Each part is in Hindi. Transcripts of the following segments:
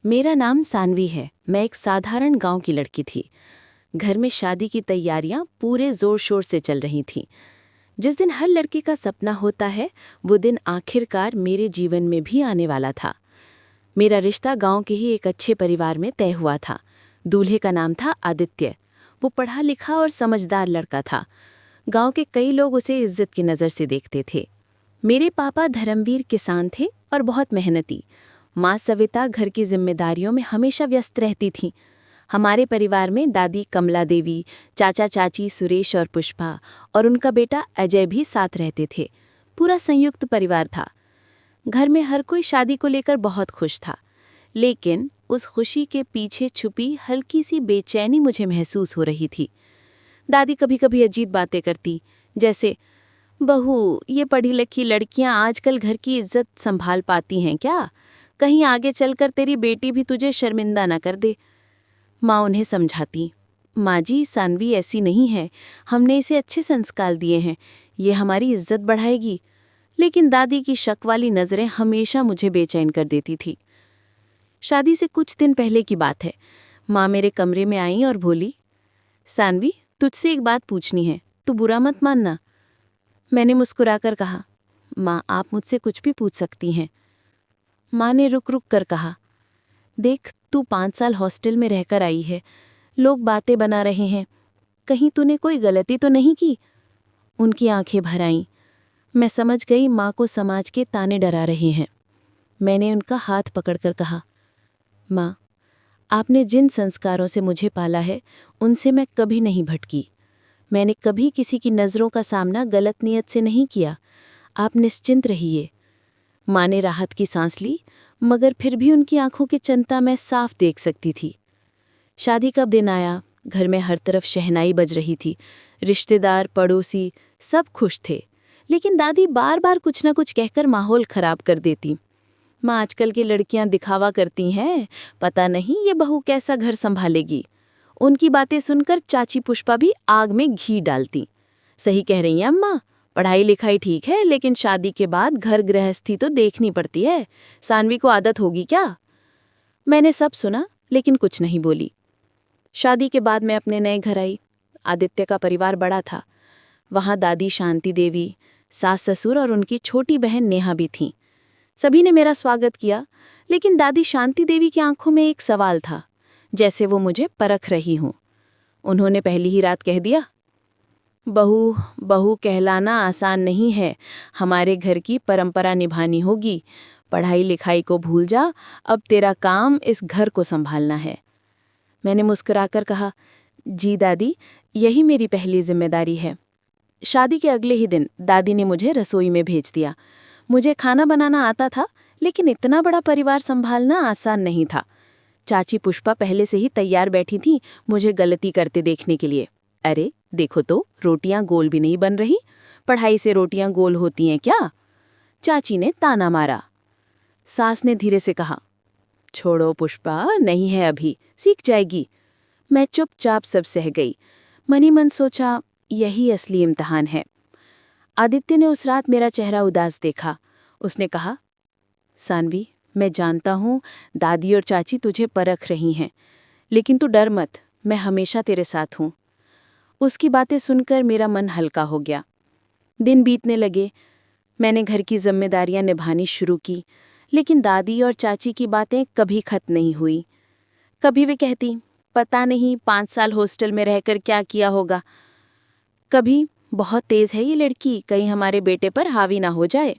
मेरा नाम सानवी है। मैं एक साधारण गांव की लड़की थी। घर में शादी की तैयारियां पूरे जोर शोर से चल रही थीं। जिस दिन हर लड़की का सपना होता है, वो दिन आखिरकार मेरे जीवन में भी आने वाला था। मेरा रिश्ता गांव के ही एक अच्छे परिवार में तय हुआ था। दूल्हे का नाम था आदित्य। वो पढ़ा लिखा और समझदार लड़का था। गांव के कई लोग उसे इज्जत की नज़र से देखते थे। मेरे पापा धर्मवीर किसान थे और बहुत मेहनती। माँ सविता घर की जिम्मेदारियों में हमेशा व्यस्त रहती थीं। हमारे परिवार में दादी कमला देवी, चाचा चाची सुरेश और पुष्पा और उनका बेटा अजय भी साथ रहते थे। पूरा संयुक्त परिवार था। घर में हर कोई शादी को लेकर बहुत खुश था, लेकिन उस खुशी के पीछे छुपी हल्की सी बेचैनी मुझे महसूस हो रही थी। दादी कभी कभी अजीब बातें करती, जैसे, बहू, ये पढ़ी लिखी लड़कियां आजकल घर की इज्जत संभाल पाती हैं क्या? कहीं आगे चलकर तेरी बेटी भी तुझे शर्मिंदा न कर दे। माँ उन्हें समझाती, माँ जी, सानवी ऐसी नहीं है, हमने इसे अच्छे संस्कार दिए हैं, ये हमारी इज्जत बढ़ाएगी। लेकिन दादी की शक वाली नज़रें हमेशा मुझे बेचैन कर देती थी। शादी से कुछ दिन पहले की बात है। माँ मेरे कमरे में आई और बोली, सानवी, तुझसे एक बात पूछनी है, तू बुरा मत मानना। मैंने मुस्कुराकर कहा, माँ, आप मुझसे कुछ भी पूछ सकती हैं। माँ ने रुक रुक कर कहा, देख, तू 5 साल हॉस्टल में रहकर आई है। लोग बातें बना रहे हैं, कहीं तूने कोई गलती तो नहीं की? उनकी आंखें भर आईं। मैं समझ गई माँ को समाज के ताने डरा रहे हैं। मैंने उनका हाथ पकड़कर कहा, माँ, आपने जिन संस्कारों से मुझे पाला है, उनसे मैं कभी नहीं भटकी। मैंने कभी किसी की नज़रों का सामना गलत नीयत से नहीं किया। आप निश्चिंत रहिए। माँ ने राहत की सांस ली, मगर फिर भी उनकी आंखों की चिंता मैं साफ देख सकती थी। शादी का दिन आया। घर में हर तरफ शहनाई बज रही थी। रिश्तेदार, पड़ोसी सब खुश थे, लेकिन दादी बार बार कुछ न कुछ कहकर माहौल खराब कर देती। माँ, आजकल की लड़कियां दिखावा करती हैं, पता नहीं ये बहू कैसा घर संभालेगी। उनकी बातें सुनकर चाची पुष्पा भी आग में घी डालती। सही कह रही हैं अम्मा, पढ़ाई लिखाई ठीक है, लेकिन शादी के बाद घर गृहस्थी तो देखनी पड़ती है। सानवी को आदत होगी क्या? मैंने सब सुना, लेकिन कुछ नहीं बोली। शादी के बाद मैं अपने नए घर आई। आदित्य का परिवार बड़ा था। वहाँ दादी शांति देवी, सास ससुर और उनकी छोटी बहन नेहा भी थीं। सभी ने मेरा स्वागत किया, लेकिन दादी शांति देवी की आंखों में एक सवाल था, जैसे वो मुझे परख रही हूँ। उन्होंने पहली ही रात कह दिया, बहू, बहू कहलाना आसान नहीं है, हमारे घर की परंपरा निभानी होगी। पढ़ाई लिखाई को भूल जा, अब तेरा काम इस घर को संभालना है। मैंने मुस्कुराकर कहा, जी दादी, यही मेरी पहली जिम्मेदारी है। शादी के अगले ही दिन दादी ने मुझे रसोई में भेज दिया। मुझे खाना बनाना आता था, लेकिन इतना बड़ा परिवार संभालना आसान नहीं था। चाची पुष्पा पहले से ही तैयार बैठी थी मुझे गलती करते देखने के लिए। अरे देखो तो, रोटियां गोल भी नहीं बन रही। पढ़ाई से रोटियां गोल होती हैं क्या? चाची ने ताना मारा। सास ने धीरे से कहा, छोड़ो पुष्पा, नहीं है अभी, सीख जाएगी। मैं चुपचाप सब सह गई। मनी मन सोचा, यही असली इम्तिहान है। आदित्य ने उस रात मेरा चेहरा उदास देखा। उसने कहा, सानवी, मैं जानता हूँ दादी और चाची तुझे परख रही हैं, लेकिन तू डर मत, मैं हमेशा तेरे साथ हूँ। उसकी बातें सुनकर मेरा मन हल्का हो गया। दिन बीतने लगे। मैंने घर की जिम्मेदारियां निभानी शुरू की, लेकिन दादी और चाची की बातें कभी खत्म नहीं हुई। कभी वे कहती, पता नहीं 5 साल हॉस्टल में रहकर क्या किया होगा। कभी, बहुत तेज है ये लड़की, कहीं हमारे बेटे पर हावी ना हो जाए।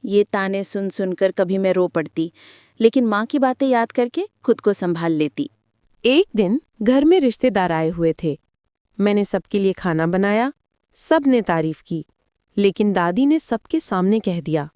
ये ताने सुन सुनकर कभी मैं रो पड़ती, लेकिन माँ की बातें याद करके खुद को संभाल लेती। एक दिन घर में रिश्तेदार आए हुए थे। मैंने सबके लिए खाना बनाया। सब ने तारीफ की, लेकिन दादी ने सबके सामने कह दिया,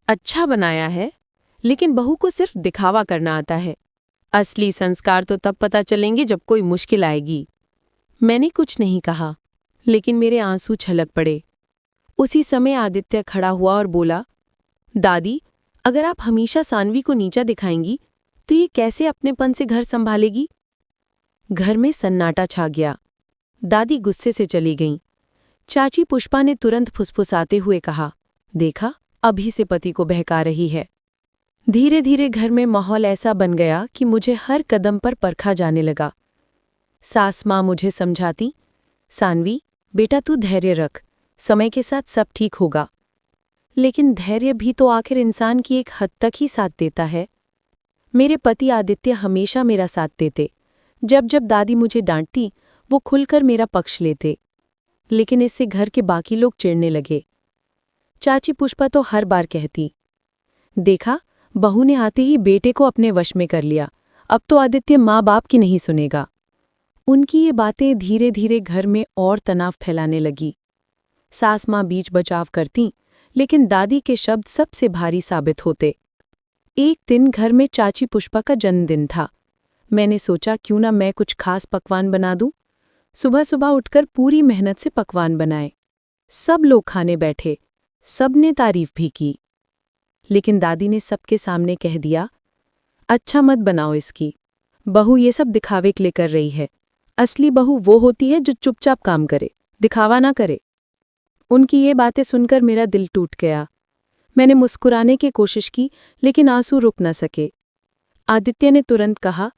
अच्छा बनाया है, लेकिन बहू को सिर्फ दिखावा करना आता है। असली संस्कार तो तब पता चलेंगे जब कोई मुश्किल आएगी। मैंने कुछ नहीं कहा, लेकिन मेरे आंसू छलक पड़े। उसी समय आदित्य खड़ा हुआ और बोला, दादी, अगर आप हमेशा सानवी को नीचा दिखाएंगी, तो ये कैसे अपनेपन से घर संभालेगी? घर में सन्नाटा छा गया। दादी गुस्से से चली गईं। चाची पुष्पा ने तुरंत फुसफुसाते हुए कहा, देखा, अभी से पति को बहका रही है। धीरे धीरे घर में माहौल ऐसा बन गया कि मुझे हर कदम पर परखा जाने लगा। सास माँ मुझे समझाती, सानवी बेटा तू धैर्य रख, समय के साथ सब ठीक होगा। लेकिन धैर्य भी तो आखिर इंसान की एक हद तक ही साथ देता है। मेरे पति आदित्य हमेशा मेरा साथ देते। जब जब दादी मुझे डांटती वो खुलकर मेरा पक्ष लेते। लेकिन इससे घर के बाकी लोग चिढ़ने लगे। चाची पुष्पा तो हर बार कहती, देखा बहू ने आते ही बेटे को अपने वश में कर लिया, अब तो आदित्य माँ बाप की नहीं सुनेगा। उनकी ये बातें धीरे धीरे घर में और तनाव फैलाने लगी। सास माँ बीच बचाव करती, लेकिन दादी के शब्द सबसे भारी साबित होते। एक दिन घर में चाची पुष्पा का जन्मदिन था। मैंने सोचा क्यों ना मैं कुछ खास पकवान बना दूं। सुबह सुबह उठकर पूरी मेहनत से पकवान बनाए। सब लोग खाने बैठे, सबने तारीफ भी की। लेकिन दादी ने सबके सामने कह दिया, अच्छा मत बनाओ इसकी, बहू ये सब दिखावे के लिए कर रही है। असली बहू वो होती है जो चुपचाप काम करे, दिखावा ना करे। उनकी ये बातें सुनकर मेरा दिल टूट गया। मैंने मुस्कुराने की कोशिश की, लेकिन आंसू रुक न सके। आदित्य ने तुरंत कहा,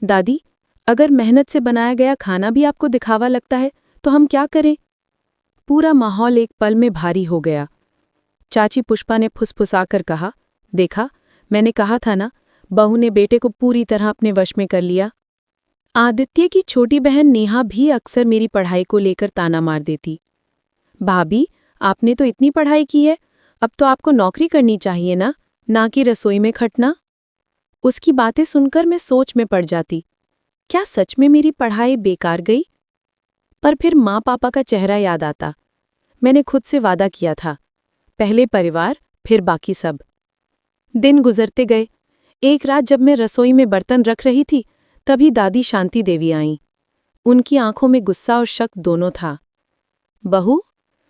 दादी अगर मेहनत से बनाया गया खाना भी आपको दिखावा लगता है तो हम क्या करें। पूरा माहौल एक पल में भारी हो गया। चाची पुष्पा ने फुसफुसाकर कहा, देखा मैंने कहा था ना, बहू ने बेटे को पूरी तरह अपने वश में कर लिया। आदित्य की छोटी बहन नेहा भी अक्सर मेरी पढ़ाई को लेकर ताना मार देती। भाभी आपने तो इतनी पढ़ाई की है, अब तो आपको नौकरी करनी चाहिए ना कि रसोई में खटना। उसकी बातें सुनकर मैं सोच में पड़ जाती, क्या सच में मेरी पढ़ाई बेकार गई। पर फिर माँ पापा का चेहरा याद आता। मैंने खुद से वादा किया था, पहले परिवार फिर बाकी सब। दिन गुजरते गए। एक रात जब मैं रसोई में बर्तन रख रही थी, तभी दादी शांति देवी आईं। उनकी आंखों में गुस्सा और शक दोनों था। बहू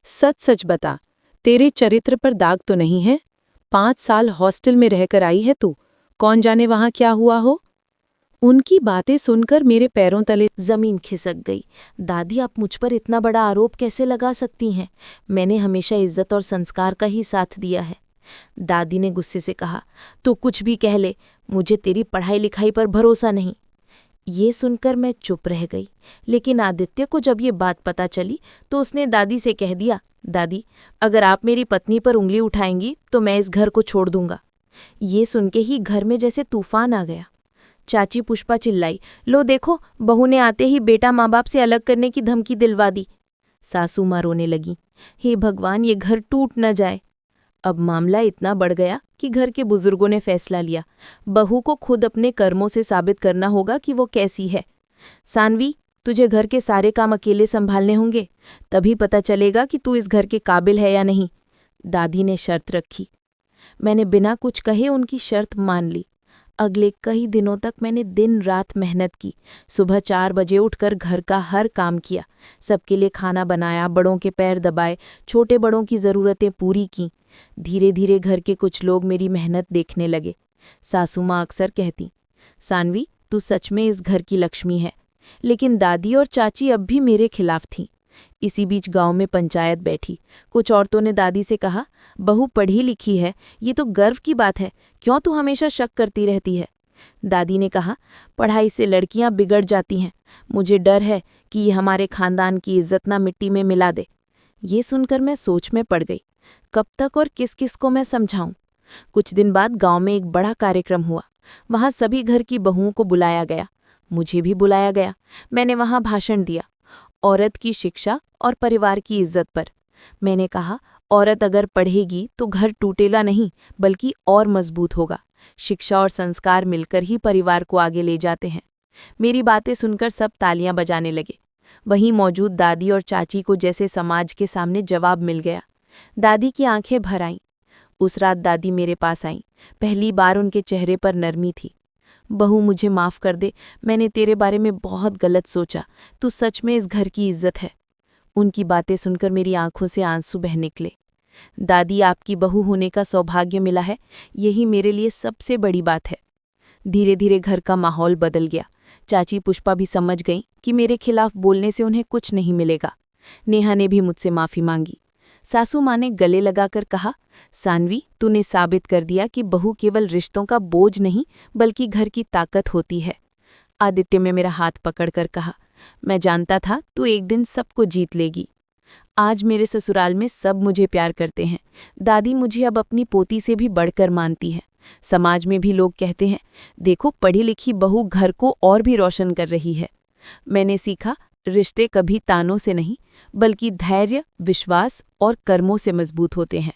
सच सच बता, तेरे चरित्र पर दाग तो नहीं है। 5 साल हॉस्टल में रहकर आई है तू, कौन जाने वहां क्या हुआ हो। उनकी बातें सुनकर मेरे पैरों तले जमीन खिसक गई। दादी आप मुझ पर इतना बड़ा आरोप कैसे लगा सकती हैं? मैंने हमेशा इज्जत और संस्कार का ही साथ दिया है। दादी ने गुस्से से कहा, तू कुछ भी कह ले, मुझे तेरी पढ़ाई लिखाई पर भरोसा नहीं। ये सुनकर मैं चुप रह गई। लेकिन आदित्य को जब ये बात पता चली तो उसने दादी से कह दिया, दादी अगर आप मेरी पत्नी पर उंगली उठाएंगी तो मैं इस घर को छोड़ दूंगा। ये सुन के ही घर में जैसे तूफान आ गया। चाची पुष्पा चिल्लाई, लो देखो बहू ने आते ही बेटा माँ बाप से अलग करने की धमकी दिलवा दी। सासू माँ रोने लगी, हे भगवान ये घर टूट न जाए। अब मामला इतना बढ़ गया कि घर के बुजुर्गों ने फैसला लिया, बहू को खुद अपने कर्मों से साबित करना होगा कि वो कैसी है। सानवी तुझे घर के सारे काम अकेले संभालने होंगे, तभी पता चलेगा कि तू इस घर के काबिल है या नहीं। दादी ने शर्त रखी। मैंने बिना कुछ कहे उनकी शर्त मान ली। अगले कई दिनों तक मैंने दिन रात मेहनत की। सुबह 4 बजे उठकर घर का हर काम किया, सबके लिए खाना बनाया, बड़ों के पैर दबाए, छोटे बड़ों की ज़रूरतें पूरी की। धीरे धीरे घर के कुछ लोग मेरी मेहनत देखने लगे। सासू माँ अक्सर कहती, सानवी तू सच में इस घर की लक्ष्मी है। लेकिन दादी और चाची अब भी मेरे खिलाफ थीं। इसी बीच गांव में पंचायत बैठी। कुछ औरतों ने दादी से कहा, बहू पढ़ी लिखी है, ये तो गर्व की बात है, क्यों तू हमेशा शक करती रहती है। दादी ने कहा, पढ़ाई से लड़कियां बिगड़ जाती हैं, मुझे डर है कि ये हमारे खानदान की इज्जत ना मिट्टी में मिला दे। ये सुनकर मैं सोच में पड़ गई, कब तक और किस किस को मैं समझाऊं। कुछ दिन बाद गांव में एक बड़ा कार्यक्रम हुआ। वहां सभी घर की बहुओं को बुलाया गया, मुझे भी बुलाया गया। मैंने वहां भाषण दिया, औरत की शिक्षा और परिवार की इज्जत पर। मैंने कहा, औरत अगर पढ़ेगी तो घर टूटेगा नहीं बल्कि और मजबूत होगा। शिक्षा और संस्कार मिलकर ही परिवार को आगे ले जाते हैं। मेरी बातें सुनकर सब तालियां बजाने लगे। वहीं मौजूद दादी और चाची को जैसे समाज के सामने जवाब मिल गया। दादी की आंखें भर आईं। उस रात दादी मेरे पास आईं। पहली बार उनके चेहरे पर नरमी थी। बहू मुझे माफ़ कर दे, मैंने तेरे बारे में बहुत गलत सोचा, तू सच में इस घर की इज्जत है। उनकी बातें सुनकर मेरी आंखों से आंसू बह निकले। दादी आपकी बहू होने का सौभाग्य मिला है, यही मेरे लिए सबसे बड़ी बात है। धीरे धीरे घर का माहौल बदल गया। चाची पुष्पा भी समझ गई कि मेरे खिलाफ बोलने से उन्हें कुछ नहीं मिलेगा। नेहा ने भी मुझसे माफ़ी मांगी। सासू माँ ने गले लगाकर कहा, सानवी, तूने साबित कर दिया कि बहू केवल रिश्तों का बोझ नहीं बल्कि घर की ताकत होती है। आदित्य ने मेरा हाथ पकड़कर कहा, मैं जानता था तू एक दिन सबको जीत लेगी। आज मेरे ससुराल में सब मुझे प्यार करते हैं। दादी मुझे अब अपनी पोती से भी बढ़कर मानती है। समाज में भी लोग कहते हैं, देखो पढ़ी लिखी बहू घर को और भी रोशन कर रही है। मैंने सीखा, रिश्ते कभी तानों से नहीं बल्कि धैर्य, विश्वास और कर्मों से मजबूत होते हैं।